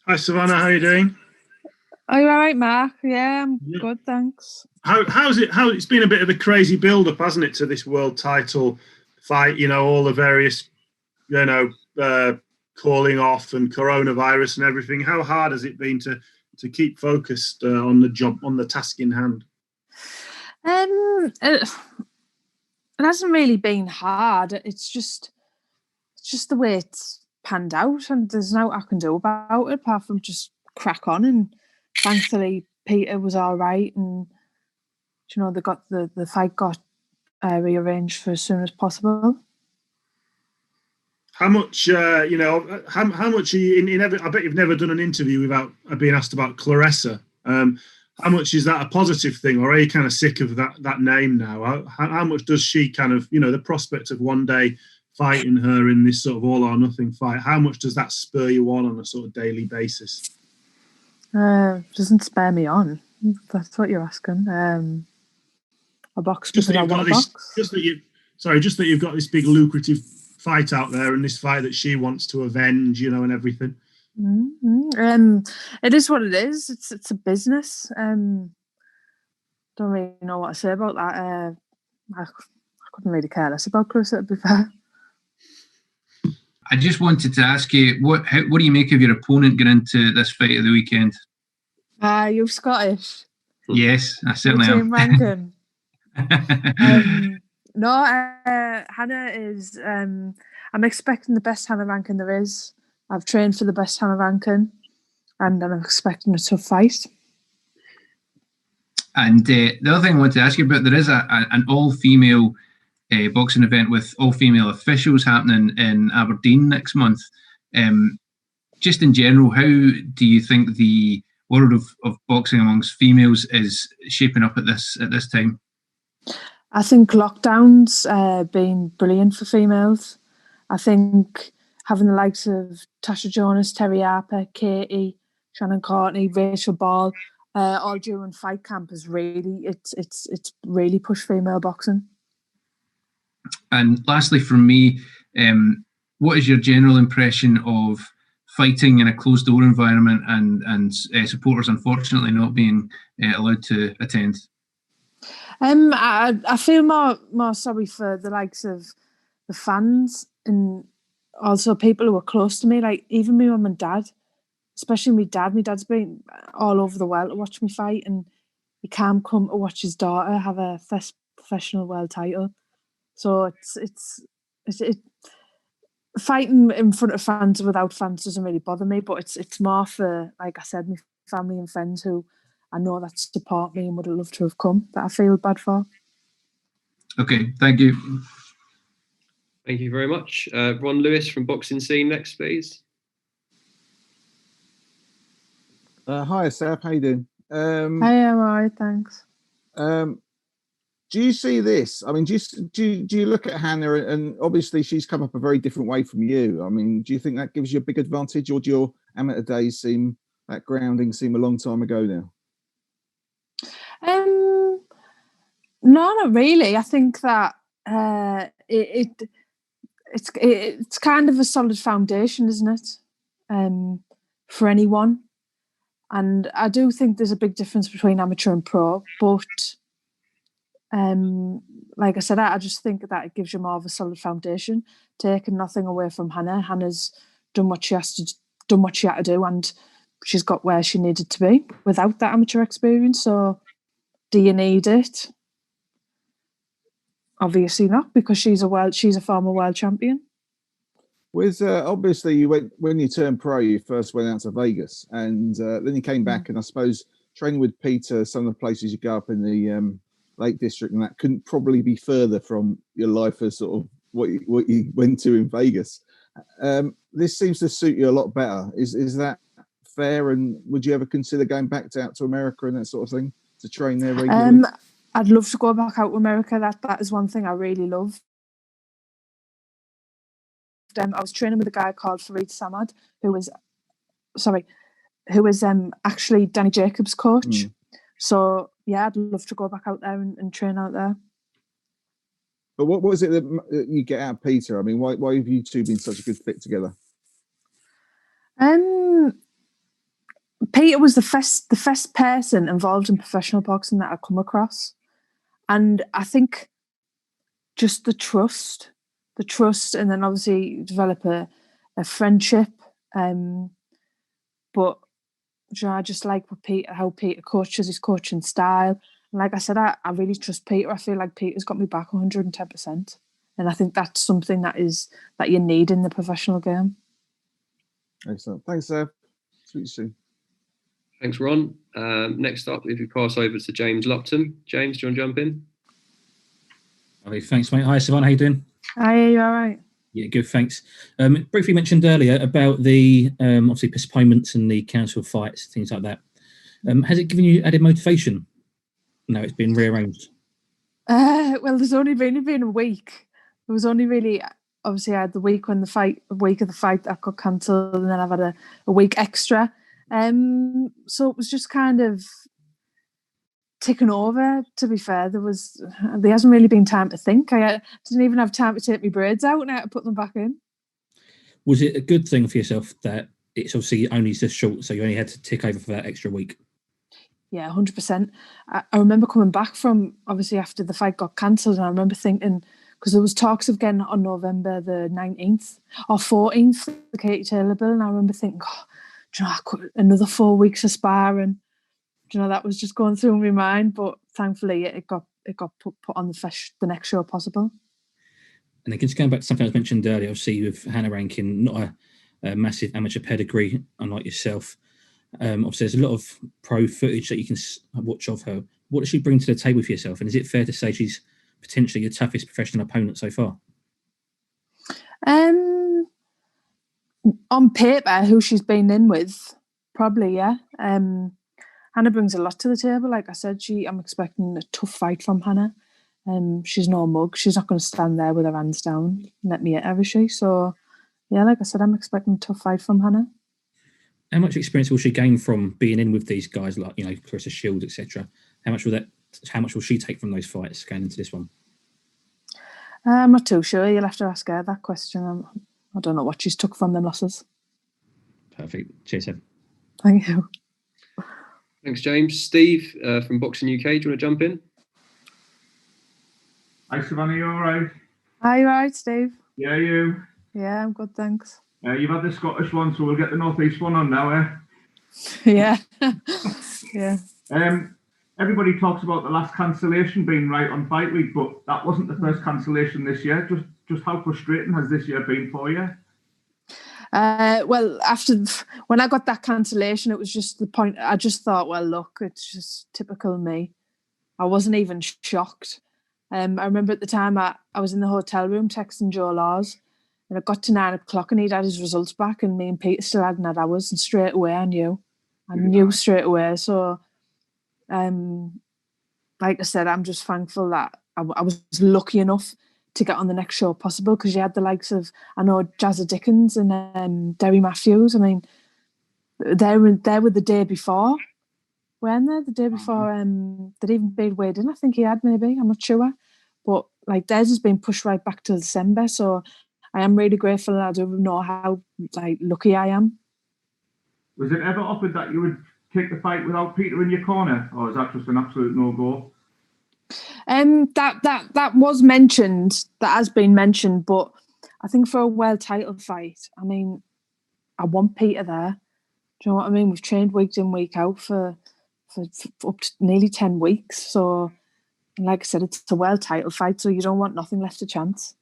Hi, Savannah. How are you doing? Are you all right, Mark? Yeah, I'm good, thanks. How's it? It's been a bit of a crazy build-up, hasn't it, to this world title fight? You know, all the various, you know, calling off and coronavirus and everything. How hard has it been to keep focused on the job, on the task in hand? It hasn't really been hard. It's just the way it's panned out, and there's no I can do about it apart from just crack on. And thankfully, Peter was all right, and they got the fight got rearranged for as soon as possible. How much, how much are you in I bet you've never done an interview without being asked about Claressa. How much is that a positive thing, or are you kind of sick of that name now? How much does she kind of, the prospect of one day fighting her in this sort of all or nothing fight, how much does that spur you on a sort of daily basis? Doesn't spur me on. That's what you're asking. A box just because I want a box. Just that you've got this big lucrative fight out there, and this fight that she wants to avenge, and everything. Mm-hmm. It is what it is. It's a business. Don't really know what to say about that. I couldn't really care less about Chris, to be fair. I just wanted to ask you, what do you make of your opponent going into this fight of the weekend? You're Scottish. Yes, I certainly am. Rankin. No, Hannah is. I'm expecting the best Hannah Rankin there is. I've trained for the best Hannah Rankin, and I'm expecting a tough fight. And the other thing I wanted to ask you about, there is an all-female boxing event with all-female officials happening in Aberdeen next month. Just in general, how do you think the world of boxing amongst females is shaping up at this time? I think lockdown's been brilliant for females. I think having the likes of Tasha Jonas, Terry Harper, Katie, Shannon Courtney, Rachel Ball, all during fight camp is really it's really pushed female boxing. And lastly, from me, what is your general impression of fighting in a closed door environment and supporters unfortunately not being allowed to attend? I feel more sorry for the likes of the fans and also people who are close to me, like even my mum and dad, especially my dad. My dad's been all over the world to watch me fight, and he can't come to watch his daughter have a professional world title. So it's fighting in front of fans without fans doesn't really bother me, but it's more for, like I said, my family and friends who I know that support me and would have loved to have come, that I feel bad for. Okay, thank you. Thank you very much. Ron Lewis from Boxing Scene next, please. Hi, Seth. How you doing? Hi, I'm all right, thanks. Do you see this? I mean, do you look at Hannah, and obviously she's come up a very different way from you. I mean, do you think that gives you a big advantage, or do your amateur days that grounding seem a long time ago now? No, not really. I think that it's kind of a solid foundation, isn't it? For anyone. And I do think there's a big difference between amateur and pro, but like I said, I just think that it gives you more of a solid foundation. Taking nothing away from Hannah. Hannah's done what she had to do, and she's got where she needed to be without that amateur experience. So, do you need it? Obviously not, because she's a former world champion. With obviously when you turned pro, you first went out to Vegas, and then you came back, and I suppose training with Peter, some of the places you go up in the Lake District, and that couldn't probably be further from your life as sort of what you went to in Vegas. This seems to suit you a lot better. Is that fair? And would you ever consider going back out to America and that sort of thing to train there regularly? I'd love to go back out to America. That is one thing I really love. I was training with a guy called Fareed Samad, who was actually Danny Jacobs' coach. So yeah, I'd love to go back out there and train out there. But what was it that you get out of Peter? I mean, why have you two been such a good fit together? Peter was the first person involved in professional boxing that I come across, and I think just the trust, and then obviously you develop a friendship. But I just like how Peter coaches, his coaching style. And like I said, I really trust Peter. I feel like Peter's got me back 110%. And I think that's something that you need in the professional game. Excellent. Thanks, Seb. Speak soon. Thanks, Ron. Next up, if we pass over to James Lupton. James, do you want to jump in? Okay, thanks, mate. Hi, Savannah. How you doing? Hi, are you all right? Yeah, good, thanks. Briefly mentioned earlier about the obviously postponements and the cancelled fights, things like that. Has it given you added motivation? No, it's been rearranged. Well, there's only really been a week. It was only really, obviously, I had the week when a week of the fight that got cancelled, and then I've had a week extra. So it was just kind of ticking over, to be fair. There hasn't really been time to think. I didn't even have time to take my braids out and I had to put them back in. Was it a good thing for yourself that it's obviously only just short, so you only had to tick over for that extra week? Yeah, 100%. I remember coming back from, obviously, after the fight got cancelled, and I remember thinking, because there was talks of getting it on November the 19th or 14th, the Katie Taylor bill, and I remember thinking, I could another 4 weeks of sparring. That was just going through my mind, but thankfully it got put on the next show possible. And then just going back to something I was mentioned earlier, obviously with Hannah Rankin, not a massive amateur pedigree, unlike yourself. Obviously, there's a lot of pro footage that you can watch of her. What does she bring to the table for yourself? And is it fair to say she's potentially your toughest professional opponent so far? On paper, who she's been in with, probably, yeah. Hannah brings a lot to the table. Like I said, I'm expecting a tough fight from Hannah. She's no mug. She's not going to stand there with her hands down and let me hit her, is she? So, yeah, like I said, I'm expecting a tough fight from Hannah. How much experience will she gain from being in with these guys like, Clarissa Shields, etc.? How much will she take from those fights going into this one? I'm not too sure. You'll have to ask her that question. I don't know what she's took from them losses. Perfect. Cheers, Ev. Thank you. Thanks, James. Steve from Boxing UK, do you want to jump in? Hi, Savannah, you all right? Hi, you all right, Steve? Yeah, you? Yeah, I'm good, thanks. You've had the Scottish one, so we'll get the North East one on now, eh? Yeah. Yeah. Everybody talks about the last cancellation being right on fight week, but that wasn't the first cancellation this year. Just how frustrating has this year been for you? Well, when I got that cancellation, it was just the point. I just thought, well, look, it's just typical me. I wasn't even shocked. I remember at the time I was in the hotel room texting Joe Laws, and it got to 9 o'clock and he'd had his results back, and me and Peter still hadn't had ours, and straight away I knew straight away. So, like I said, I'm just thankful that I was lucky enough to get on the next show possible, because you had the likes of, I know, Jazza Dickens and Derry Matthews. I mean, they were the day before, weren't they? The day before they'd even been weighed in. I think he had, maybe, I'm not sure. But like theirs has been pushed right back to December. So I am really grateful, and I don't know how lucky I am. Was it ever offered that you would take the fight without Peter in your corner, or is that just an absolute no-go? That was mentioned. That has been mentioned, but I think for a world title fight, I mean, I want Peter there. Do you know what I mean? We've trained week in, week out for up to nearly 10 weeks. So, like I said, it's a world title fight, so you don't want nothing left to chance.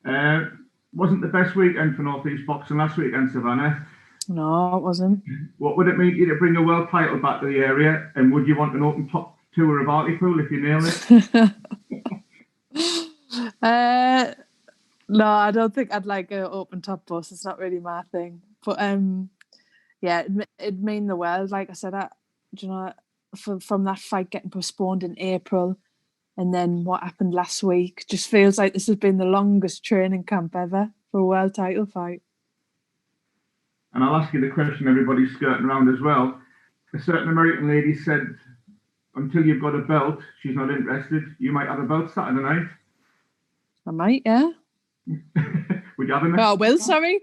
Wasn't the best weekend for North East boxing last weekend, Savannah? No, it wasn't. What would it mean to you to bring a world title back to the area, and would you want an open top tour of Hartlepool if you nail it? No, I don't think I'd like an open top bus. It's not really my thing. But yeah, it'd mean the world. Like I said, from that fight getting postponed in April, and then what happened last week, just feels like this has been the longest training camp ever for a world title fight. And I'll ask you the question everybody's skirting around as well. A certain American lady said, until you've got a belt, she's not interested. You might have a belt Saturday night. I might, yeah. Would you have a I will, sorry,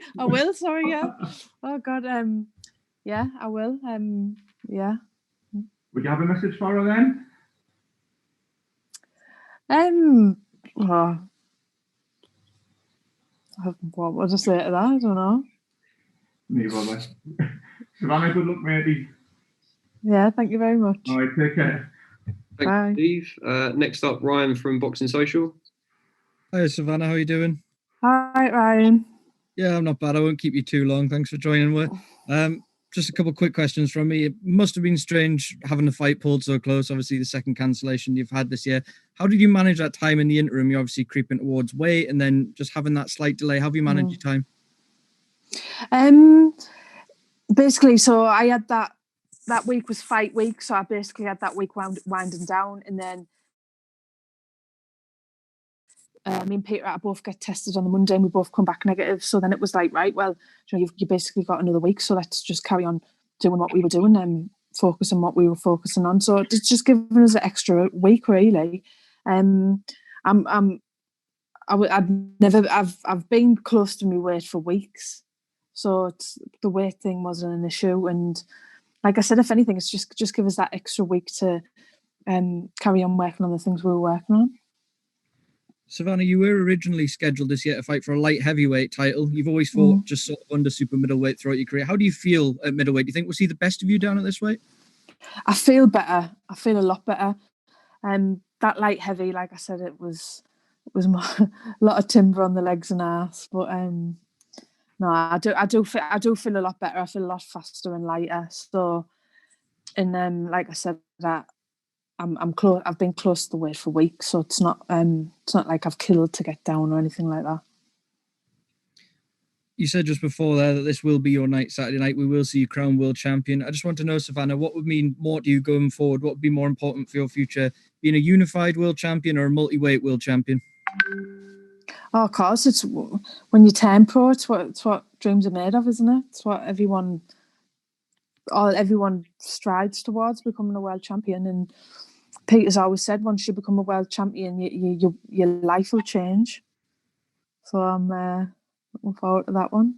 yeah. Oh, God. Yeah, I will. Yeah. Would you have a message for her then? Oh, what would I say to that? I don't know. Me bother. Savannah, good luck, matey. Yeah, thank you very much. All right, take care. Thanks, Bye. Steve. Next up, Ryan from Boxing Social. Hi, Savannah. How are you doing? Hi, Ryan. Yeah, I'm not bad. I won't keep you too long. Thanks for joining me. Just a couple of quick questions from me. It must have been strange having the fight pulled so close. Obviously, the second cancellation you've had this year. How did you manage that time in the interim? You're obviously creeping towards weight, and then just having that slight delay. How have you managed your time? Basically, so I had that week was fight week, so I basically had that week winding down, and then me and Peter both get tested on the Monday, and we both come back negative. So then it was like, right, well, you basically got another week, so let's just carry on doing what we were doing and focus on what we were focusing on. So it's just giving us an extra week, really. I've been close to my weight for weeks, so the weight thing wasn't an issue. And like I said, if anything, it's just give us that extra week to carry on working on the things we were working on. Savannah, you were originally scheduled this year to fight for a light heavyweight title. You've always fought just sort of under super middleweight throughout your career. How do you feel at middleweight? Do you think we'll see the best of you down at this weight? I feel better. I feel a lot better. That light heavy, like I said, it was more, a lot of timber on the legs and ass. But no, I do feel a lot better. I feel a lot faster and lighter. So, and like I said, that I'm close. I've been close to the weight for weeks, so it's not like I've killed to get down or anything like that. You said just before there that this will be your night, Saturday night. We will see you crowned world champion. I just want to know, Savannah, what would mean more to you going forward? What would be more important for your future, being a unified world champion or a multi-weight world champion? Oh, of course, it's when you turn pro. It's what dreams are made of, isn't it? It's what everyone strides towards, becoming a world champion. And Peter's always said, once you become a world champion, your life will change. So I'm looking forward to that one.